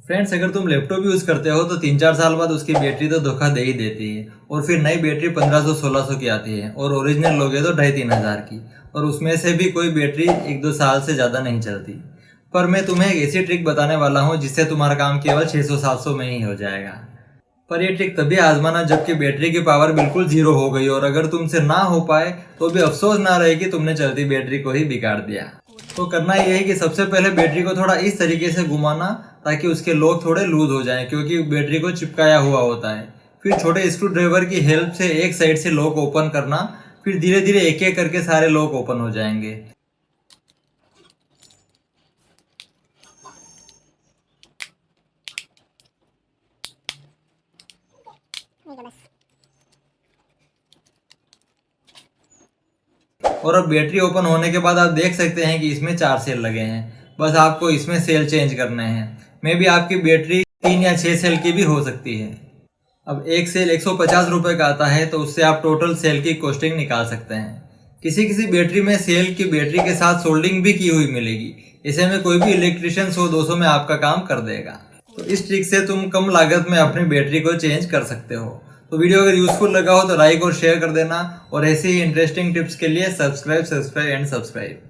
Friends, अगर तुम laptop use करते हो तो 3-4 साल बाद उसकी बैटरी तो धोखा दे ही देती है। और फिर नई बैटरी 1500-1600 की आती है और ओरिजिनल लोगे तो 2500-3000 की। और उसमें से भी कोई बैटरी 1-2 साल से ज़्यादा नहीं चलती। पर मैं तुम्हें एक ऐसी ट्रिक बताने वाला हूँ जिससे तुम्हारा काम केवल 600-700 में ही हो जाएगा। पर ये ट्रिक तभी आजमाना जबकि बैटरी की पावर बिल्कुल जीरो हो गई, और अगर तुमसे ना हो पाए तो भी अफसोस ना रहे कि तुमने चलती बैटरी को ही बिगाड़ दिया। तो करना ये है कि सबसे पहले बैटरी को थोड़ा इस तरीके से घुमाना ताकि उसके लॉक थोड़े लूज हो जाएं, क्योंकि बैटरी को चिपकाया हुआ होता है। फिर छोटे स्क्रू ड्राइवर की हेल्प से एक साइड से लॉक ओपन करना, फिर धीरे धीरे एक एक करके सारे लॉक ओपन हो जाएंगे। और अब बैटरी ओपन होने के बाद आप देख सकते हैं कि इसमें 4 सेल लगे हैं। बस आपको इसमें सेल चेंज करने हैं। मे भी आपकी बैटरी 3 या 6 सेल की भी हो सकती है। अब एक सेल 150 रुपए का आता है, तो उससे आप टोटल सेल की कॉस्टिंग निकाल सकते हैं। किसी किसी बैटरी में सेल की बैटरी के साथ सोल्डिंग भी की हुई मिलेगी। ऐसे में कोई भी इलेक्ट्रिशियन 100-200 में आपका काम कर देगा। तो इस ट्रिक से तुम कम लागत में अपनी बैटरी को चेंज कर सकते हो। तो वीडियो अगर यूजफुल लगा हो तो लाइक और शेयर कर देना, और ऐसे ही इंटरेस्टिंग टिप्स के लिए सब्सक्राइब एंड सब्सक्राइब।